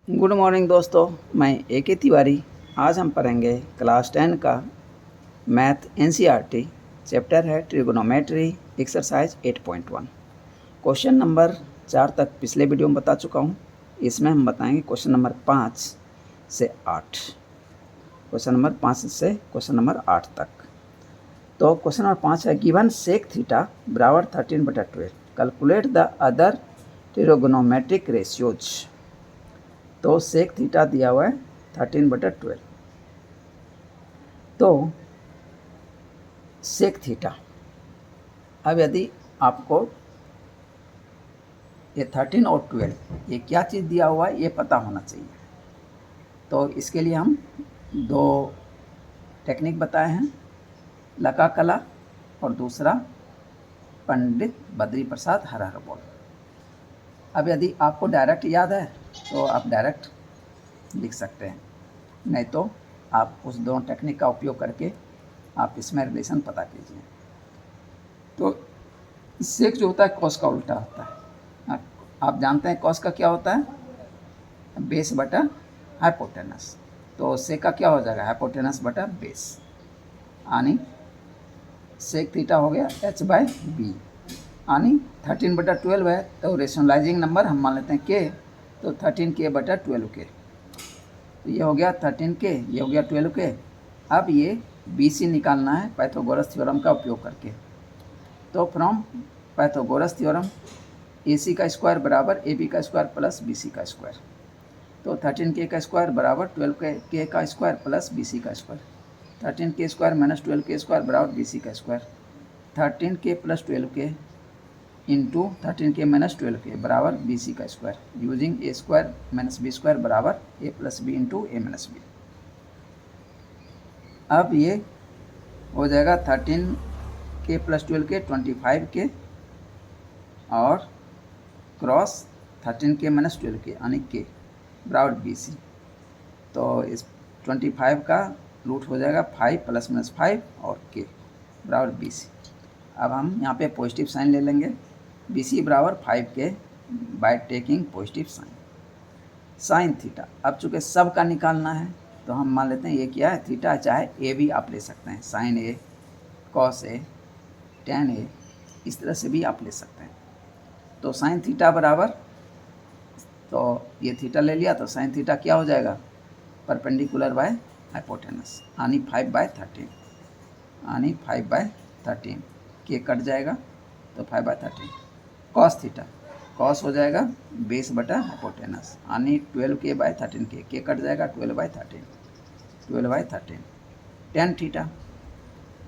Good morning दोस्तों, मैं A K. Tiwari. आज हम पढ़ेंगे क्लास 10 का मैथ एनसीईआरटी। चैप्टर है ट्रिगोनोमेट्री, एक्सरसाइज 8.1। क्वेश्चन नंबर 4 तक पिछले वीडियो में बता चुका हूँ। इसमें हम बताएंगे क्वेश्चन नंबर 5 से 8। क्वेश्चन नंबर 5 से क्वेश्चन नंबर 8 तक। तो क्वेश्चन नंबर 5 है, गिवन सेक थीटा बराबर 13/12, calculate the other trigonometric ratios. तो सेक थीटा दिया हुआ है 13/12। तो सेक थीटा, अब यदि आपको ये 13 और 12 ये क्या चीज़ दिया हुआ है ये पता होना चाहिए। तो इसके लिए हम दो टेक्निक बताए हैं, लका कला और दूसरा पंडित बद्री प्रसाद हर हर बोल। अब यदि आपको डायरेक्ट याद है तो आप डायरेक्ट लिख सकते हैं, नहीं तो आप उस दोनों टेक्निक का उपयोग करके आप इसमें रिलेशन पता कीजिए। तो सेक जो होता है कॉस का उल्टा होता है। आप जानते हैं कॉस का क्या होता है, बेस बटा हाइपोटेनस। तो सेक का क्या हो जाएगा, हाइपोटेनस बटा बेस, यानी सेक थीटा हो गया h/b, यानी 13/12 है। तो रेशनलाइजिंग नंबर हम मान लेते हैं k, तो 13k/12k। तो ये हो गया 13k, ये हो गया 12k। अब ये BC निकालना है पाइथागोरस थ्योरम का उपयोग करके। तो फ्रॉम पाइथागोरस थ्योरम AC का स्क्वायर बराबर AB का स्क्वायर प्लस BC का स्क्वायर। तो 13k का स्क्वायर बराबर 12k का स्क्वायर प्लस BC का square. 13k square minus 12k square बराबर BC का square. 13k plus 12k into 13k minus 12k बराबर BC का square, using A square minus B square बराबर A plus B into A minus B. अब ये हो जाएगा 13k प्लस 12k 25k और क्रॉस 13k माइनस 12k यानी k बराबर BC। तो इस 25 का रूट हो जाएगा 5 प्लस माइनस 5 और k बराबर BC। अब हम यहाँ पे पॉजिटिव साइन ले लेंगे, BC बराबर 5k by taking positive sign. Sine theta, अब चूँकि सब का निकालना है तो हम मान लेते हैं ये क्या है थीटा, चाहे ए भी आप ले सकते हैं, sign A, cos A, ten ए, इस तरह से भी आप ले सकते हैं। तो साइन थीटा बराबर, तो ये थीटा ले लिया तो साइन थीटा क्या हो जाएगा, परपेंडिकुलर बाय हाइपोटेनस, यानी 5/13, यानी 5/13, के कट जाएगा तो 5/13। कॉस थीटा, कॉस हो जाएगा बेस बटा हाइपोटेनस, यानी 12k/13k, के कट जाएगा 12/13, 12/13। Tan theta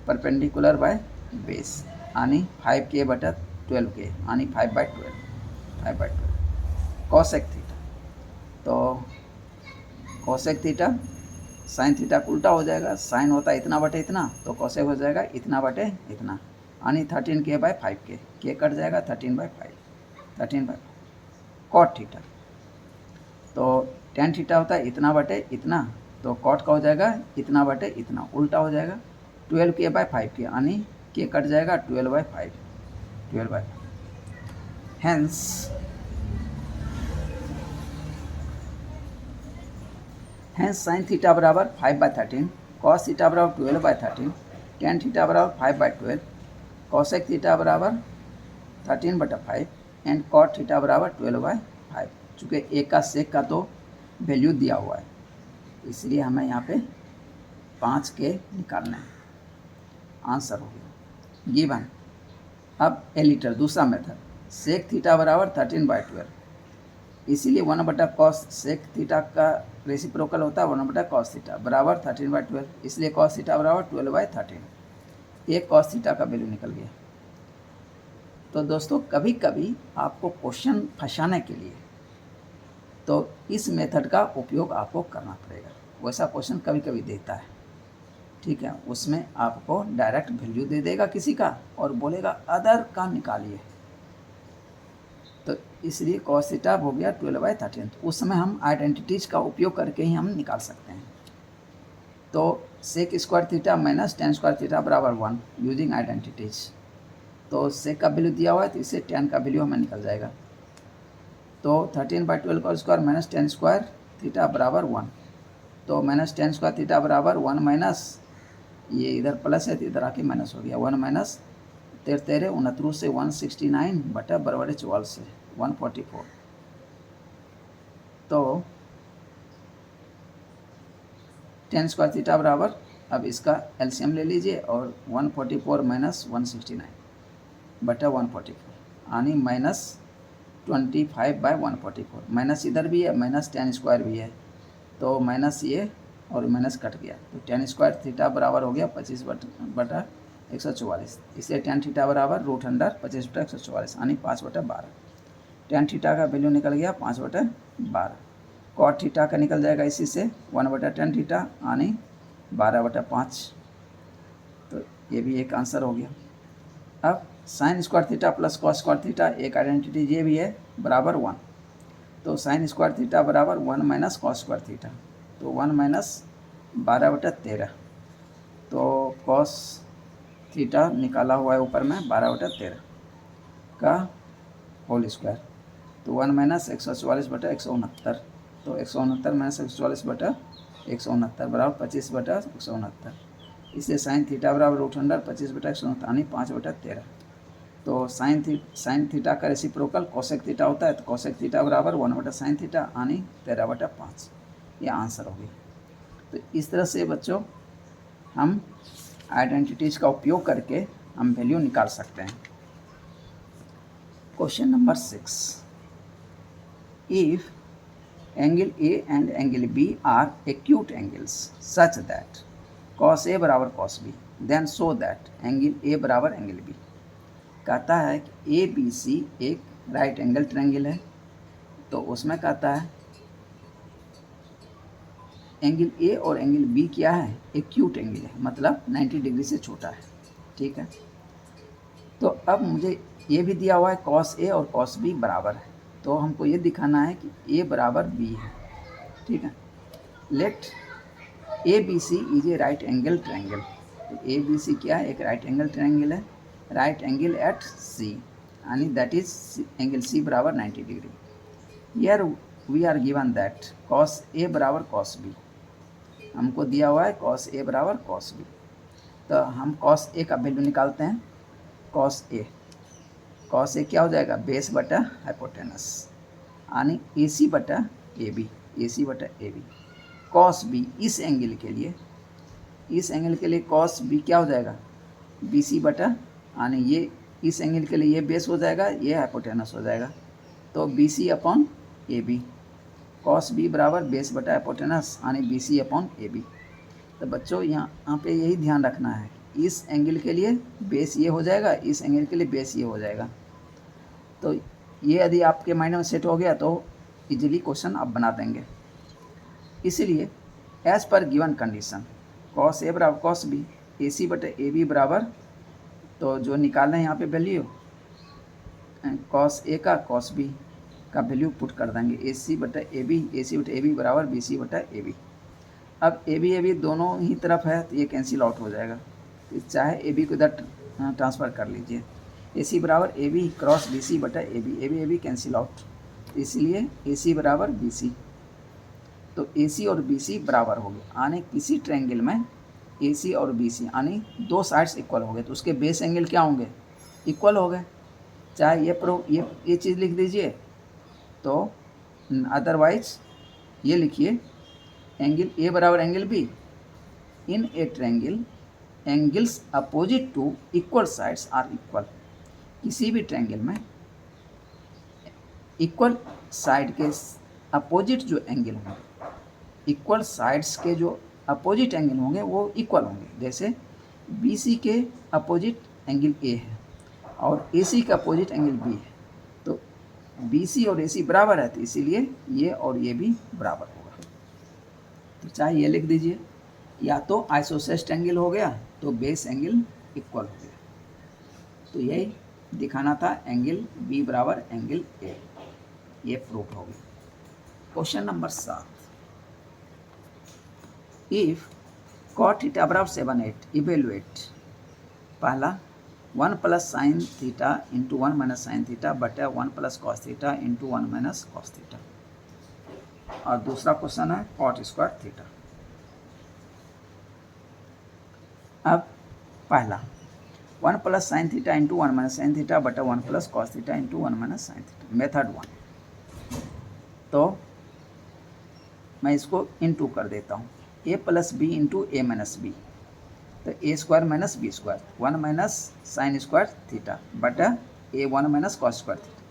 perpendicular by base, यानी 5k/12k, यानी 5/12, 5/12। कॉसेक थीटा, तो कॉसेक थीटा साइन थीटा का उल्टा हो जाएगा, साइन होता है इतना बटे इतना, तो कॉसेक हो जाएगा इतना बटे इतना, यानी 13k/5k, के कट जाएगा 13/5, 13/5। कॉट थीटा, तो टेन थीटा होता है इतना बटे इतना, तो कॉट का हो जाएगा इतना बटे इतना, उल्टा हो जाएगा 12k/5k, यानी के कट जाएगा 12/5, 12/5। हैंस साइन थीटा बराबर 5/13, कॉस थीटा बराबर 12/13, टेन थीटा बराबर 5/12, कॉसेक थीटा बराबर 13/5 एंड कॉट थीटा बराबर 12/5। चूँकि ए का सेक का तो वैल्यू दिया हुआ है, इसलिए हमें यहाँ पे 5k निकालना है। आंसर हो गया गिवन। अब एलिटर दूसरा मेथड, सेक थीटा बराबर 13/12, इसीलिए 1/cos सेक थीटा का रेसिप्रोकल होता है 1/cos थीटा बराबर 13/12, इसलिए cos थीटा बराबर 12/13। एक cos थीटा का वैल्यू निकल गया। तो दोस्तों कभी कभी आपको क्वेश्चन फंसाने के लिए तो इस मेथड का उपयोग आपको करना पड़ेगा। वैसा क्वेश्चन कभी कभी देता है, ठीक है, उसमें आपको डायरेक्ट वैल्यू दे देगा किसी का और बोलेगा अदर का निकालिए, तो इसलिए cos थीटा हो गया 12/13। तो उस समय हम आइडेंटिटीज का उपयोग करके ही हम निकाल सकते हैं। तो sec square theta minus tan square theta बराबर 1, यूजिंग आइडेंटिटीज। तो सेक का वैल्यू दिया हुआ है तो इससे टेन का वैल्यू हमें निकल जाएगा। तो 13/12 का स्क्वायर माइनस 10 स्क्वायर थीटा बराबर 1, तो माइनस टेन स्क्वायर थीटा बराबर 1 माइनस, ये इधर प्लस है तो इधर आके माइनस हो गया, 1 माइनस 13 उनतरू से 169 बटा बराबर 44 से 144। तो टेन स्क्वायर थीटा बराबर, अब इसका एलसीएम ले लीजिए और 144 माइनस 169 बटा 144 यानी माइनस 25 बाय 144। माइनस इधर भी है, माइनस टेन स्क्वायर भी है, तो माइनस ये और माइनस कट गया, तो टेन स्क्वायर थीटा बराबर हो गया 25 बटा 144। इसलिए टेन थीटा बराबर रूट अंडर 25 बटा 144 यानी 5 बटा 12। टेन थीटा का वैल्यू निकल गया 5 बटा 12। कॉट थीटा का निकल जाएगा इसी से 1 बटा टेन थीटा यानी 12 बटा 5। तो ये भी एक आंसर हो गया। अब sign square theta plus cos square theta, एक आइडेंटिटी ये भी है, बराबर 1। तो साइन स्क्वायर थीटा बराबर 1 माइनस कॉस स्क्वायर थीटा, तो 1 माइनस 12 बटा 13। तो कॉस थीटा निकाला हुआ है ऊपर में 12 बटा 13 का होल स्क्वायर, तो 1 माइनस 144 बटा 169, तो 169 माइनस 144 बटा 169 बराबर 25 बटा 169। इसलिए साइन थीटा बराबर रूट अंडर 25 बटा 169 यानी 5 बटा 13। तो साइन थीटा का रेसिप्रोकल कोसेक थीटा होता है, तो कोसेक थीटा बराबर 1 बटा साइन थीटा यानी 13 बटा 5। ये आंसर हो गया। तो इस तरह से बच्चों हम आइडेंटिटीज़ का उपयोग करके हम वैल्यू निकाल सकते हैं। Question number 6, if angle a and angle b are acute angles such that cos a बराबर cos b, then show that angle ए बराबर एंगल बी। कहता है कि ए बी सी एक राइट एंगल ट्रायंगल है, तो उसमें कहता है एंगल ए और एंगल बी क्या है, एक्यूट एंगल है, मतलब 90 डिग्री से छोटा है। ठीक है, तो अब मुझे ये भी दिया हुआ है कॉस ए और कॉस बी बराबर है, तो हमको ये दिखाना है कि ए बराबर बी है। ठीक है, let a B c is a right angle triangle. तो ए बी सी क्या है, एक राइट एंगल ट्रायंगल है, राइट एंगल एट सी यानी दैट इज एंगल सी बराबर 90 degree. Here we are given that cos a बराबर cos B, हमको दिया हुआ है कॉस ए बराबर कॉस बी। तो हम कॉस ए का वैल्यू निकालते हैं। कॉस ए क्या हो जाएगा, बेस बटा हाइपोटेनस यानी ए सी बटा ए बी, ए सी बटा ए बी। कॉस बी इस एंगल के लिए कॉस बी क्या हो जाएगा, बी सी बटा, यानी ये इस एंगल के लिए ये बेस हो जाएगा, ये हाइपोटेनस हो जाएगा, तो B C upon A B. Cos B बराबर बेस बटा हाइपोटेनस यानी B C upon A B. तो बच्चों यहाँ पे यही ध्यान रखना है, इस एंगल के लिए बेस ये हो जाएगा, इस एंगल के लिए बेस ये हो जाएगा। तो ये यदि आपके माइंड में सेट हो गया तो इजीली क्वेश्चन आप बना देंगे। इसीलिए as per given condition cos a बराबर कॉस बी, ए सी बटे ए बी बराबर, तो जो निकालना है यहाँ पे वैल्यू कॉस ए का कॉस बी का वैल्यू पुट कर देंगे, ए सी बटा ए बी बराबर बी सी बटा ए बी। अब ए बी दोनों ही तरफ है तो ये कैंसिल आउट हो जाएगा, तो चाहे ए बी को इधर ट्रांसफ़र कर लीजिए, ए सी बराबर A B cross B C बटा ए बी कैंसिल आउट, इसलिए ए सी बराबर बी सी। तो ए सी और बी सी बराबर हो गए, यानी किसी ट्रायंगल में ए सी और बी सी यानी दो साइड्स इक्वल हो गए, तो उसके बेस एंगल क्या होंगे, इक्वल हो गए। चाहे ये चीज़ लिख दीजिए, तो अदरवाइज ये लिखिए एंगल ए बराबर angle B in a triangle angles opposite to equal sides are equal. किसी भी ट्रायंगल में इक्वल साइड के अपोजिट जो एंगल होंगे, इक्वल साइड्स के जो अपोजिट एंगल होंगे वो इक्वल होंगे। जैसे बी सी के अपोजिट एंगल ए है और ए सी का अपोजिट एंगल बी है, तो बी सी और ए सी बराबर है, तो इसीलिए ये और ये भी बराबर होगा। तो चाहे ये लिख दीजिए, या तो आइसोसेलेस एंगल हो गया तो बेस एंगल इक्वल हो गया। तो यही दिखाना था, एंगल बी बराबर एंगल ए, ये प्रूफ हो गया। Question number 7, if cot theta बराबर 7/8 इवेलुएट। पहला 1 plus sine theta into 1 minus sine theta बटा 1 plus cos theta into 1 minus cos theta. और दूसरा क्वेश्चन है कॉट स्क्वायर थीटा। अब पहला 1 plus sine theta into 1 minus sine theta बटा 1 plus cos theta into 1 minus sine theta, method 1। तो मैं इसको इंटू कर देता हूँ, a plus B into a minus b, तो a square minus b square 1 minus sine square theta बटा a 1 minus cos square theta,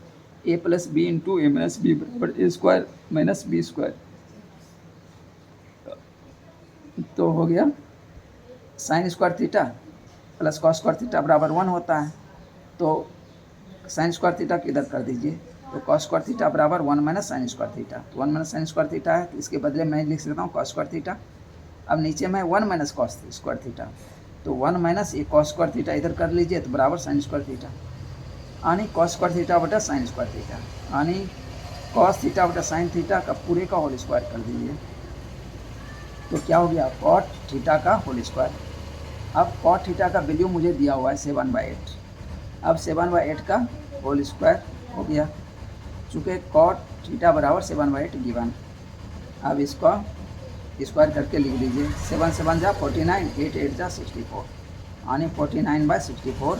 a plus B into a minus b बराबर a square minus b square. तो हो गया sign square theta plus cos square theta बराबर 1 होता है, तो sign square theta किधर कर दीजिए, तो कॉस स्क्वायर थीटा बराबर 1 माइनस साइन स्क्वायर थीटा, तो 1 माइनस साइन स्क्वायर थीटा है, तो इसके बदले मैं लिख सकता हूँ कॉस स्क्वायर थीटा। अब नीचे में 1 माइनस कॉस स्क्वायर थीटा, तो 1 माइनस ये कॉस स्क्वायर थीटा इधर कर लीजिए, तो बराबर साइन स्क्वायर थीटा, यानी कॉस स्क्वायर थीटा बटा साइन स्क्वायर थीटा, यानी कॉस थीटा बटा साइन थीटा का पूरे का होल स्क्वायर कर दीजिए, तो क्या हो गया कॉट थीटा का होल स्क्वायर। अब कॉट थीटा का वैल्यू मुझे दिया हुआ है 7/8, अब 7/8 का होल स्क्वायर हो गया, चूँकि कॉट थीटा बराबर 7/8 गिवन। अब इसको स्क्वायर करके लिख लीजिए, 7 7 जा 49, 8 8 जा 64, यानी 49/64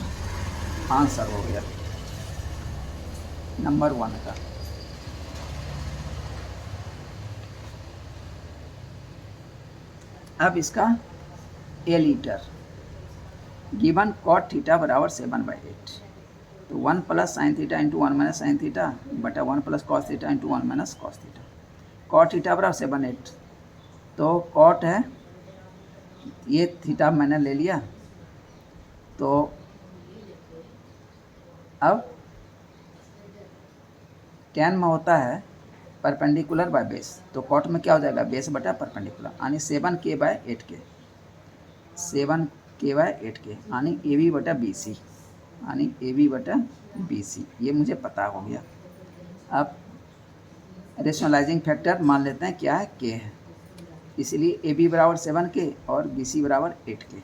आंसर हो गया नंबर 1 का। अब इसका ए लीटर गिवन कॉट थीटा बराबर 7/8, तो 1 plus sine theta into 1 minus sine theta बटा 1 plus cos theta into 1 minus cos theta, cot theta बराबर 7/8, तो कॉट है ये थीटा मैंने ले लिया, तो अब tan में होता है परपेंडिकुलर बाय बेस, तो कॉट में क्या हो जाएगा बेस बटा परपेंडिकुलर, यानी 7k/8k, 7k/8k, यानी ए बी बटा बी सी, यानी ए बी बटा बी सी, ये मुझे पता हो गया। अब रेशनलाइजिंग फैक्टर मान लेते हैं क्या है k है, इसलिए ए बी बराबर 7k और बी सी बराबर 8k।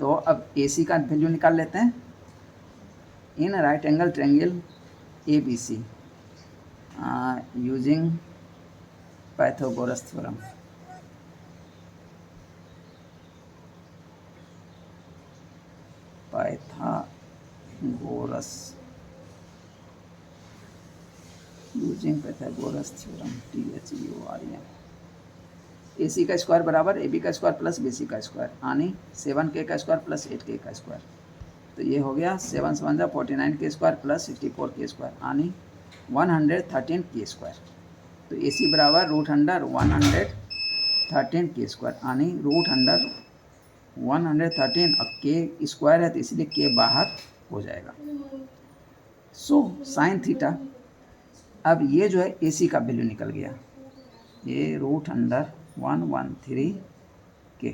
तो अब ए सी का वैल्यू निकाल लेते हैं, in right angle triangle A B C using Pythagoras theorem. Pythagoras using Pythagoras theorem THEORM, A C का स्क्वायर बराबर ए बी का स्क्वायर प्लस बी सी का स्क्वायर, यानी 7k का स्क्वायर प्लस 8k का स्क्वायर, तो ये हो गया 7 7 जा 49k square plus 64k square, यानी 113k स्क्वायर। तो ए सी बराबर √113k स्क्वायर, यानी √113 और k स्क्वायर है तो इसलिए k बाहर हो जाएगा। सो साइन थीटा, अब ये जो है ए सी का वैल्यू निकल गया, ये √113k,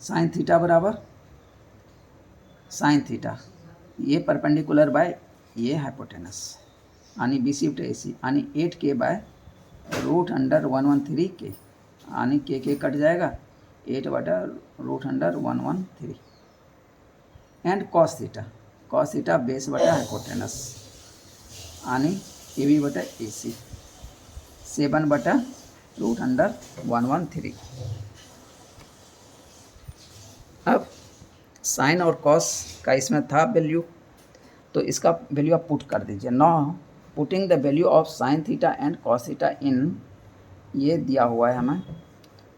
साइन थीटा बराबर साइन थीटा ये परपेंडिकुलर बाय ये हाइपोटेनस, यानी बी सी बटा ए सी, यानी 8k बाय √113k, यानी k कट जाएगा 8 बटा √113, एंड कॉस थीटा बेस बटा हाइपोटेनस, यानी ए बी बटा ए सी 7 बटा √113। अब साइन और कॉस का इसमें था वैल्यू, तो इसका वैल्यू आप पुट कर दीजिए। Now putting the value of sine theta and cos theta in, ये दिया हुआ है हमें,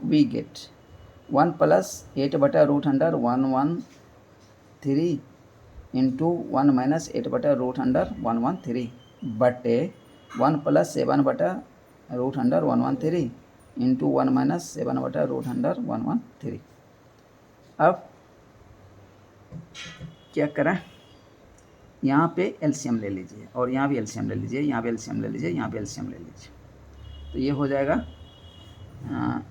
वी गेट 1 प्लस 8 बटा √113 इंटू 1 माइनस 8 बटा √113 बटे 1 प्लस 7 बटा √113 इंटू 1 माइनस 7 बटा √113। अब क्या करें, यहाँ पे एलसीएम ले लीजिए और यहाँ भी एलसीएम ले लीजिए, यहाँ भी एलसीएम ले लीजिए, यहाँ भी एलसीएम ले लीजिए, तो ये हो जाएगा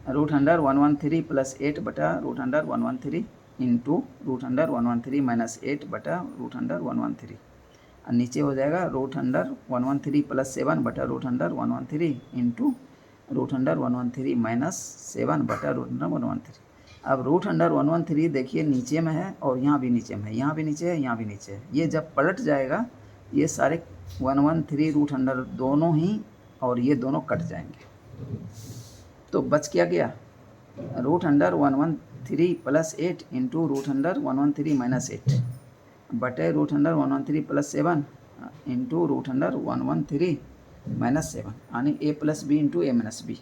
√113 प्लस 8 बटा √113 इंटू √113 माइनस 8 बटा √113, और नीचे हो जाएगा √113 प्लस 7 बटा √113 इंटू √113 माइनस 7 बटा √113। अब √113 देखिए नीचे में है और यहाँ भी नीचे में है, यहाँ भी नीचे है, यहाँ भी नीचे है, ये जब पलट जाएगा ये सारे 113 √100 दोनों ही और ये दोनों कट जाएंगे। तो बच क्या गया, √113 + 8 इंटू √113 - 8 बटे √113 + 7 इंटू √113 - 7 यानी a + b into a - b,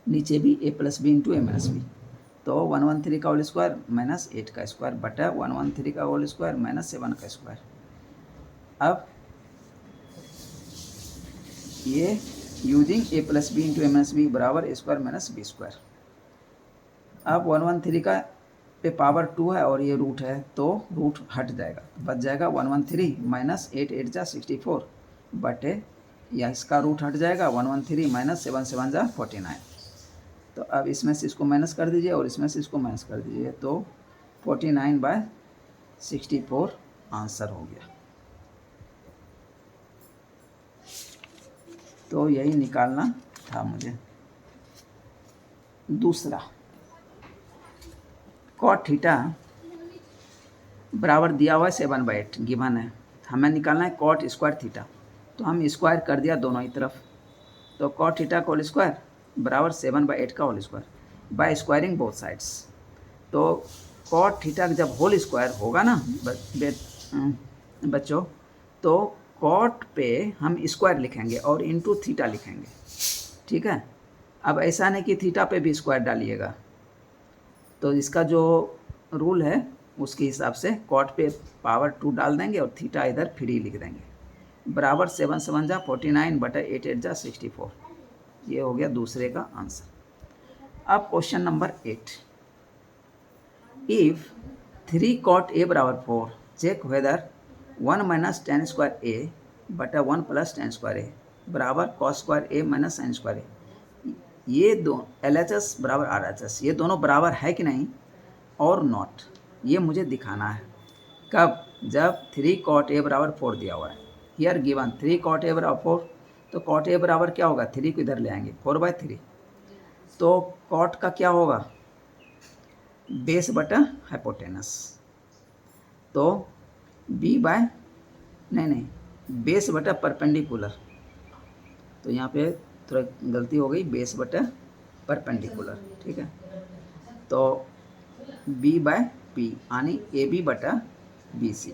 नीचे भी a + b into a - b। तो 113 का होल स्क्वायर माइनस 8 का स्क्वायर बटा 113 का होल स्क्वायर माइनस 7 का स्क्वायर। अब ये using a + b into a - b बराबर a square minus b square. अब 113 का पे पावर 2 है और ये रूट है तो रूट हट जाएगा, बच जाएगा 113 माइनस 8 8 जा 64 बटे, या इसका रूट हट जाएगा 113 माइनस 7 7 जा 49। तो अब इसमें से इसको माइनस कर दीजिए और इसमें से इसको माइनस कर दीजिए, तो 49/64 आंसर हो गया। तो यही निकालना था मुझे। दूसरा, कॉट थीटा बराबर दिया हुआ है 7/8 गिवन है, हमें निकालना है कॉट स्क्वायर थीटा। तो हम स्क्वायर कर दिया दोनों ही तरफ, तो कॉट थीटा का होल स्क्वायर बराबर 7/8 का whole square by squaring both sides. तो कॉट थीटा जब होल स्क्वायर होगा ना बच्चों, तो कॉट पे हम स्क्वायर लिखेंगे और इंटू थीटा लिखेंगे, ठीक है। अब ऐसा नहीं कि थीटा पे भी स्क्वायर डालिएगा, तो इसका जो रूल है उसके हिसाब से कॉट पे पावर 2 डाल देंगे और थीटा इधर फ्री लिख देंगे। बराबर 7 7 जा 49 बटा 8 8 जा 64। ये हो गया दूसरे का आंसर। अब question number 8, if 3 cot a बराबर 4 check whether 1 minus tan square a बटा 1 प्लस tan स्क्वायर a बराबर cos square a minus sin square a। ये दो LHS बराबर RHS, ये दोनों बराबर है कि नहीं और नॉट, ये मुझे दिखाना है। कब, जब 3 cot a बराबर 4 दिया हुआ है, हियर गिवन 3 cot a बराबर 4, तो cot a बराबर क्या होगा, 3 को इधर ले आएंगे 4/3, तो cot का क्या होगा, बेस बटा हाइपोटेनस, तो नहीं बेस बटा परपेंडिकुलर, तो यहाँ पे थोड़ा गलती हो गई, बेस बटा परपेंडिकुलर, ठीक है। तो b/p यानी AB बटा BC,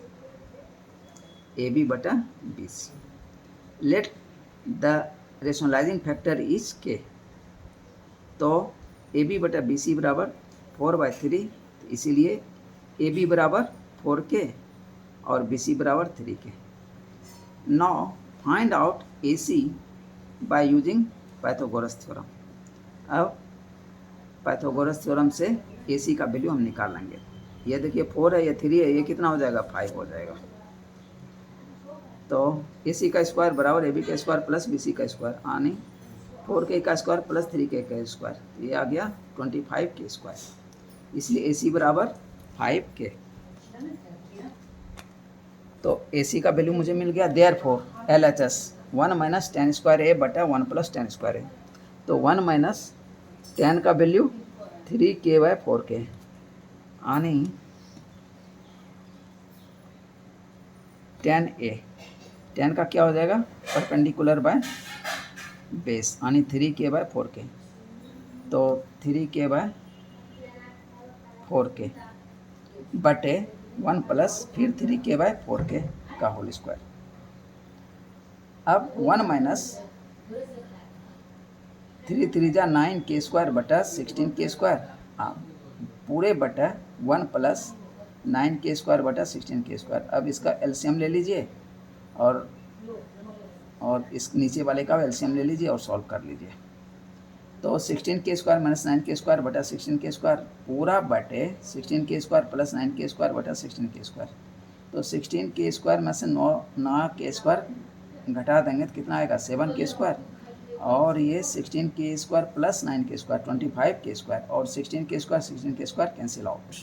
AB बटा BC। Let the rationalising factor is k, तो AB बटा BC बराबर 4/3, इसीलिए AB बराबर 4k और BC बराबर 3k। Now find out AC by using Pythagoras theorem. अब पाइथागोरस थ्योरम से AC का वैल्यू हम निकाल लेंगे। ये देखिए 4 है, ये 3 है, ये कितना हो जाएगा, 5 हो जाएगा। तो AC का स्क्वायर बराबर AB का स्क्वायर प्लस BC का स्क्वायर यानी 4k का स्क्वायर प्लस 3k का स्क्वायर, तो ये आ गया 25k स्क्वायर, इसलिए AC बराबर 5k। तो AC का वैल्यू मुझे मिल गया, therefore LHS 1 minus tan square a बटा 1 प्लस tan स्क्वायर a, तो 1 माइनस tan का वैल्यू 3k/4k यानी tan का क्या हो जाएगा, परपेंडिकुलर बाय बेस यानी 3k/4k, तो 3k/4k बटे 1 प्लस फिर 3k/4k का होल स्क्वायर। अब 1 माइनस 3 3 जा 9k स्क्वायर बटा 16k स्क्वायर, हाँ पूरे बटा 1 प्लस 9k स्क्वायर बटा 16k स्क्वायर। अब इसका एलसीएम ले लीजिए और इस नीचे वाले का एलसीएम ले लीजिए और सॉल्व कर लीजिए। तो 16k square minus 9k square बटा 16k स्क्वायर पूरा बटे 16k square plus 9k square बटा 16k स्क्वायर, तो 16k स्क्वायर में से 9k स्क्वायर घटा देंगे तो कितना आएगा, 7k स्क्वायर, और ये 16k square plus 9k square 25k square, और 16k स्क्वायर कैंसिल आउट,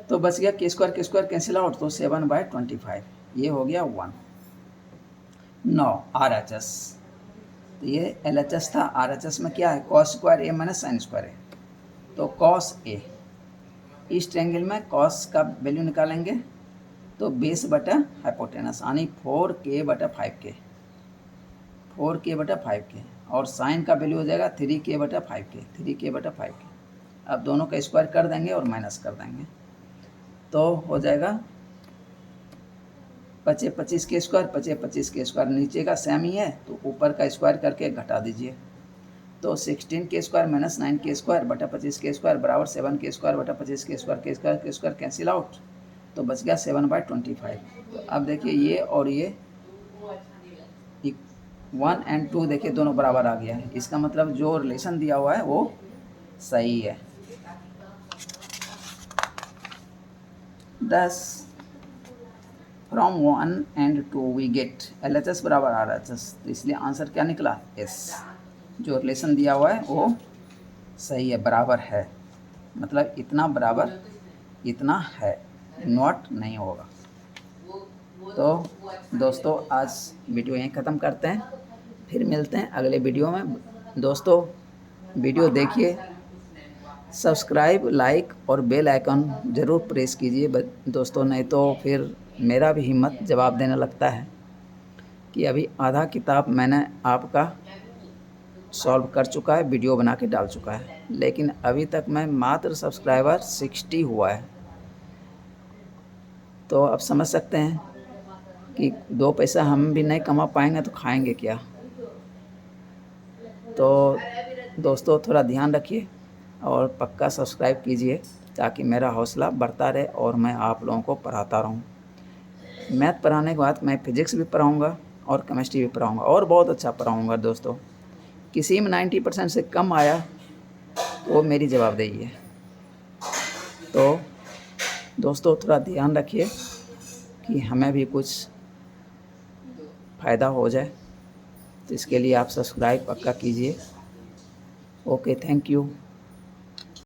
तो बच गया k स्क्वायर कैंसिल आउट, तो 7/25, ये हो गया 1। 9 RHS, तो ये LHS था, RHS में क्या है, cos square a minus sine square a, तो cos a, इस ट्रायंगल में cos का वैल्यू निकालेंगे, तो बेस बटा हाइपोटेनस यानी 4k बटा 5k, 4k/5k, और साइन का वैल्यू हो जाएगा 3k/5k, 3k/5k। अब दोनों का स्क्वायर कर देंगे और माइनस कर देंगे, तो हो जाएगा 25 के स्क्वायर, नीचे का सेम ही है तो ऊपर का स्क्वायर करके घटा दीजिए। तो 16k² माइनस 9k² बराबर 7k² के स्क्वायर कैंसिल आउट, तो बच गया 7/25। तो अब देखिए ये और ये 1 और 2 देखिए दोनों बराबर आ गया है, इसका मतलब जो रिलेशन दिया हुआ है वो सही है। 10 फ्रॉम 1 और 2 वी गेट LHS बराबर RHS, तो इसलिए आंसर क्या निकला? एस। जो रिलेशन दिया हुआ है वो सही है, बराबर है, मतलब इतना बराबर इतना है, नॉट नहीं होगा। तो दोस्तों आज वीडियो यहीं ख़त्म करते हैं, फिर मिलते हैं अगले वीडियो में। दोस्तों वीडियो देखिए, सब्सक्राइब, लाइक और बेल आइकन ज़रूर प्रेस कीजिए दोस्तों, नहीं तो फिर मेरा भी हिम्मत जवाब देने लगता है कि अभी आधा किताब मैंने आपका सॉल्व कर चुका है, वीडियो बना के डाल चुका है, लेकिन अभी तक मैं मात्र सब्सक्राइबर 60 हुआ है। तो आप समझ सकते हैं कि 2 पैसा हम भी नहीं कमा पाएंगे तो खाएंगे क्या। तो दोस्तों थोड़ा ध्यान रखिए और पक्का सब्सक्राइब कीजिए ताकि मेरा हौसला बढ़ता रहे और मैं आप लोगों को पढ़ाता रहूं। मैथ पढ़ाने के बाद मैं फिज़िक्स भी पढ़ाऊँगा और केमिस्ट्री भी पढ़ाऊँगा और बहुत अच्छा पढ़ाऊँगा दोस्तों। किसी में 90% से कम आया तो वो मेरी जवाबदेही है। तो दोस्तों थोड़ा ध्यान रखिए कि हमें भी कुछ फ़ायदा हो जाए, तो इसके लिए आप सब्सक्राइब पक्का कीजिए। Okay, thank you.